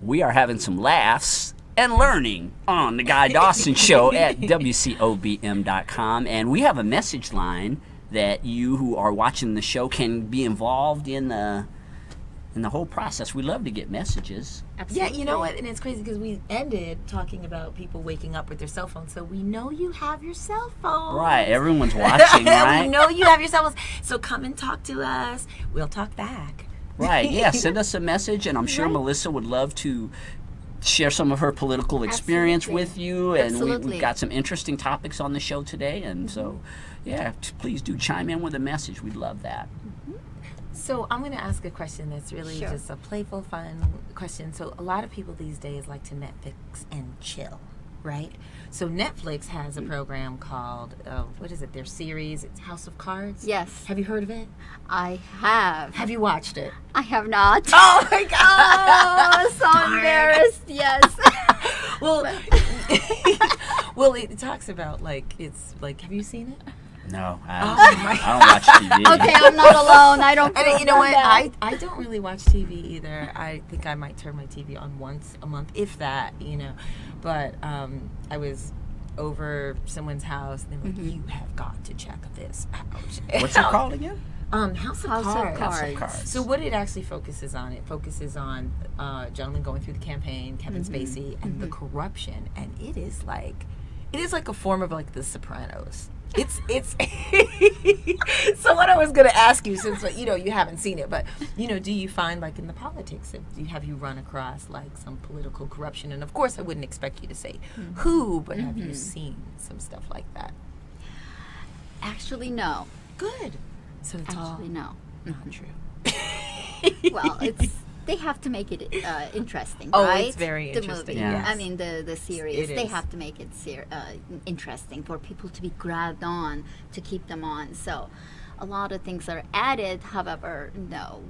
We are having some laughs and learning on the Guy Dawson Show at WCOBM.com. And we have a message line that you who are watching the show can be involved in the whole process. We love to get messages. Absolutely. Yeah, you know what? And it's crazy because we ended talking about people waking up with their cell phones. So we know you have your cell phone. Right. Everyone's watching, right? We know you have your cell phones. So come and talk to us. We'll talk back. Right. Yeah. Send us a message, and I'm sure Melissa would love to share some of her political experience with you. And we've got some interesting topics on the show today. And so, yeah, please do chime in with a message. We'd love that. So I'm going to ask a question that's really just a playful, fun question. So a lot of people these days like to Netflix and chill, right? So Netflix has a program called, what is it, their series? It's House of Cards? Yes. Have you heard of it? I have. Have you watched it? I have not. Oh, my God. Oh, so embarrassed, yes. Well, it talks about, have you seen it? No, I don't watch TV. Okay, I'm not alone. I don't. And you know what? I don't really watch TV either. I think I might turn my TV on once a month, if that. But I was over someone's house, and they were like, "You have got to check this out." What's it called again? House of Cards. House of Cards. So what it actually focuses on? It focuses on a gentleman going through the campaign, Kevin Spacey, and the corruption, and it is like a form of like The Sopranos. It's so what I was going to ask you, since you haven't seen it, but do you find like in the politics, have you run across like some political corruption? And of course I wouldn't expect you to say who, but have you seen some stuff like that? Actually, no. Good. So it's actually no. Not true. Well, they have to make it interesting, right? Oh, it's very interesting. The movie, yes. I mean the series. They have to make it interesting for people to be grabbed on, to keep them on. So, a lot of things are added. However, no.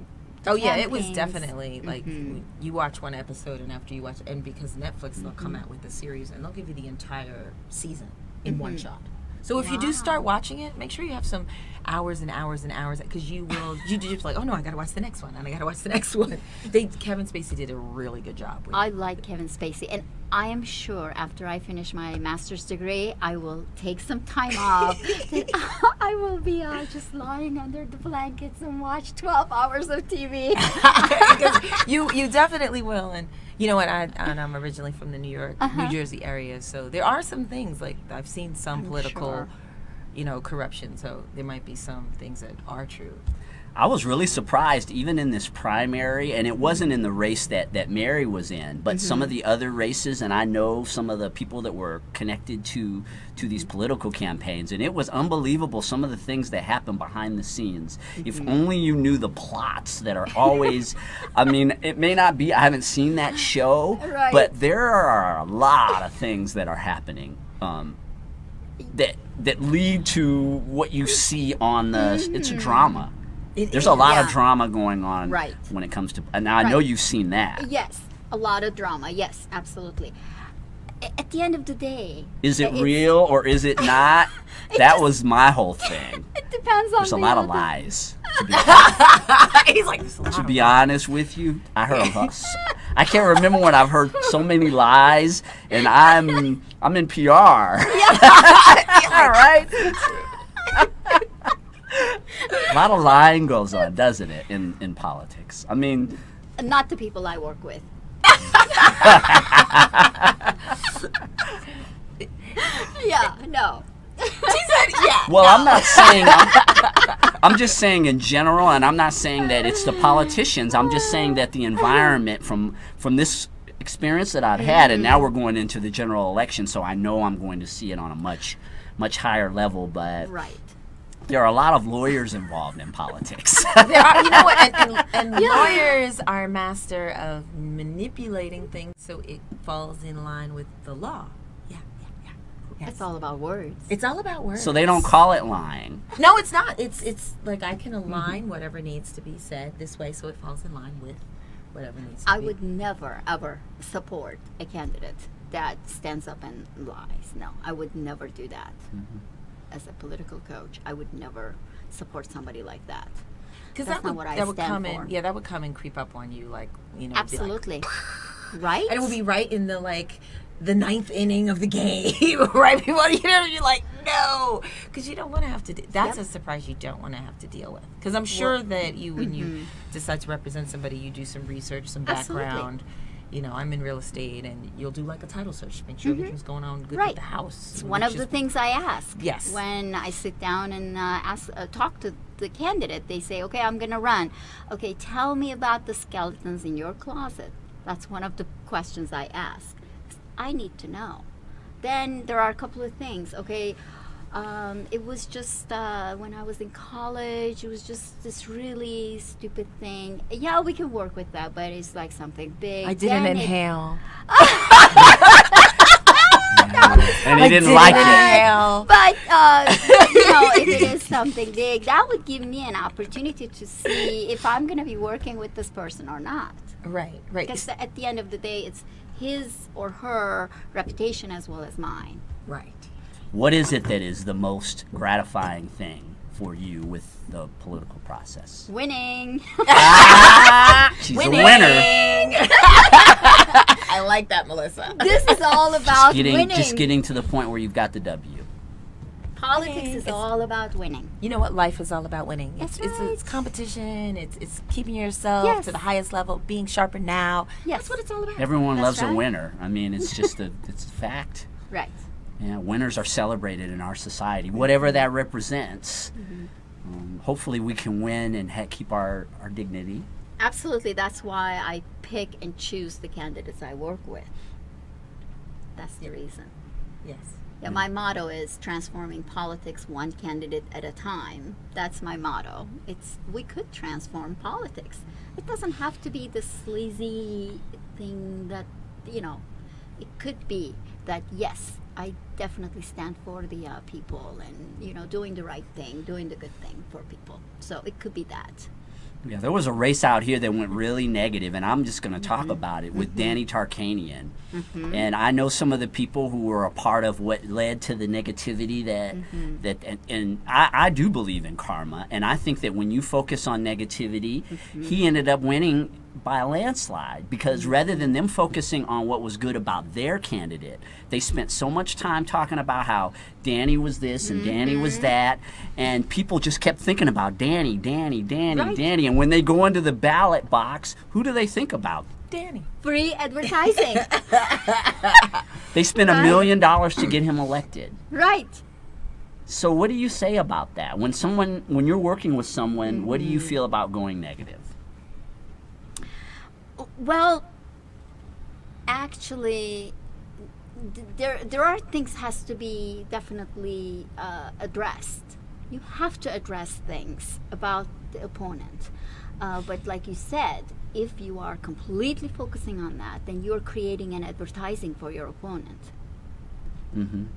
Oh yeah, it was definitely like you watch one episode, and after you watch, and because Netflix they'll come out with the series and they'll give you the entire season in one shot. So if you do start watching it, make sure you have some hours and hours and hours, because you just like, oh no, I gotta watch the next one, and I gotta watch the next one. Kevin Spacey did a really good job with it. I like Kevin Spacey, and I am sure after I finish my master's degree, I will take some time off. I will be just lying under the blankets and watch 12 hours of TV. you definitely will, and you know what? I'm originally from the New York, New Jersey area, so there are some things like I've seen some political, corruption. So there might be some things that are true. I was really surprised, even in this primary, and it wasn't in the race that Mary was in, but some of the other races, and I know some of the people that were connected to these political campaigns, and it was unbelievable some of the things that happen behind the scenes. If only you knew the plots that are always, I mean, it may not be, I haven't seen that show, but there are a lot of things that are happening that lead to what you see on the, it's a drama. There's a lot of drama going on when it comes to, and now I know you've seen that. Yes, a lot of drama. Yes, absolutely. At the end of the day, is it real or is it not? That was my whole thing. It depends on. There's a lot of lies. He's like, to be honest with you, I heard. I can't remember when I've heard so many lies, and I'm in PR. All right. A lot of lying goes on, doesn't it, in politics? I mean, not the people I work with. Yeah, no. She said, yeah. Well, no. I'm not saying. I'm just saying in general, and I'm not saying that it's the politicians. I'm just saying that the environment from this experience that I've had, and now we're going into the general election, so I know I'm going to see it on a much higher level, but. Right. There are a lot of lawyers involved in politics. There are, you know what, and lawyers are master of manipulating things so it falls in line with the law. Yeah. Yes. It's all about words. It's all about words. So they don't call it lying. No, it's not. It's like I can align whatever needs to be said this way so it falls in line with whatever needs to be. I would never, ever support a candidate that stands up and lies. No, I would never do that. As a political coach, I would never support somebody like that. Because that's not what I stand for. Yeah, that would come and creep up on you, like, Absolutely. Right. And it will be right in the the ninth inning of the game, right? People, you're like, no, because you don't want to have to. That's a surprise you don't want to have to deal with. Because I'm sure that when you decide to represent somebody, you do some research, some background. I'm in real estate, and you'll do a title search, make sure everything's going on good with the house. It's one of the things I ask. Yes. When I sit down and talk to the candidate, they say, okay, I'm going to run. Okay, tell me about the skeletons in your closet. That's one of the questions I ask. I need to know. Then there are a couple of things. Okay, it was just when I was in college, it was just this really stupid thing. Yeah, we can work with that, but it's like something big. I didn't inhale. And he didn't like it. But, if it is something big, that would give me an opportunity to see if I'm going to be working with this person or not. Right. Because at the end of the day, it's his or her reputation as well as mine. Right. What is it that is the most gratifying thing for you with the political process? Winning. She's a winner. I like that, Melissa. This is all about winning. Just getting to the point where you've got the W. Politics is all about winning. You know what? Life is all about winning. That's It's competition. It's keeping yourself to the highest level, being sharper now. Yes. That's what it's all about. Everyone loves a winner. I mean, it's just it's a fact. Right. Yeah, winners are celebrated in our society, whatever that represents. Hopefully we can win and keep our dignity. Absolutely. That's why I pick and choose the candidates I work with. That's the reason. Yes. Yeah, my motto is transforming politics one candidate at a time. That's my motto. We could transform politics. It doesn't have to be this sleazy thing that, it could be that, yes, I definitely stand for the people and, doing the right thing, doing the good thing for people. So it could be that. Yeah, there was a race out here that went really negative, and I'm just going to talk about it with Danny Tarkanian. And I know some of the people who were a part of what led to the negativity and I do believe in karma, and I think that when you focus on negativity, he ended up winning by a landslide because rather than them focusing on what was good about their candidate, they spent so much time talking about how Danny was this and Danny was that, and people just kept thinking about Danny, Danny, and when they go into the ballot box, who do they think about? Danny. Free advertising. They spent $1 million to get him elected. Right. So what do you say about that? When you're working with someone, what do you feel about going negative? Well, actually, there are things has to be definitely addressed. You have to address things about the opponent. But like you said, if you are completely focusing on that, then you're creating an advertising for your opponent.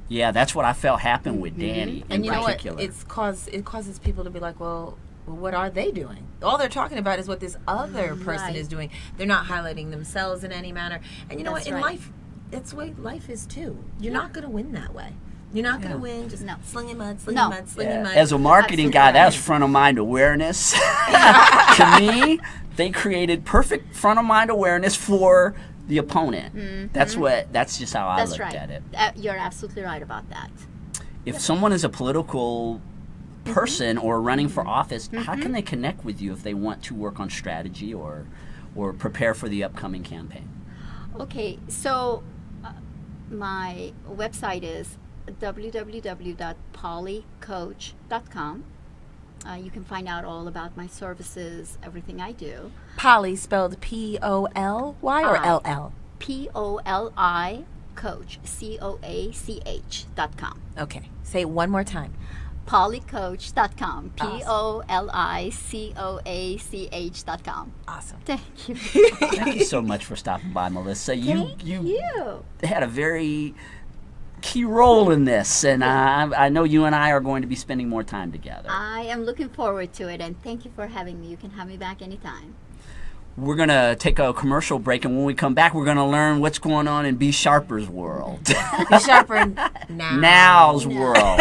Yeah, that's what I felt happened with Danny in particular. Know what? It causes people to be like, well, what are they doing? All they're talking about is what this other person is doing. They're not highlighting themselves in any manner. And you know what? In life, that's the way life is too. You're not going to win that way. You're not going to win just slinging mud. As a marketing guy, that's front of mind awareness. To me, they created perfect front of mind awareness for the opponent. That's just how I looked at it. You're absolutely right about that. If someone is a political person or running for office, how can they connect with you if they want to work on strategy or prepare for the upcoming campaign? Okay, so my website is www.polycoach.com. You can find out all about my services, everything I do. Poly spelled P-O-L-Y or L-L? P-O-L-I coach, COACH.com. Okay, say it one more time. Polycoach.com. Polycoach.com. Awesome. Thank you. Thank you so much for stopping by, Melissa. Thank you. Had a very key role in this, and I know you and I are going to be spending more time together. I am looking forward to it, and thank you for having me. You can have me back anytime. We're going to take a commercial break, and when we come back, we're going to learn what's going on in B. Sharper's world. B. Sharper Now's world.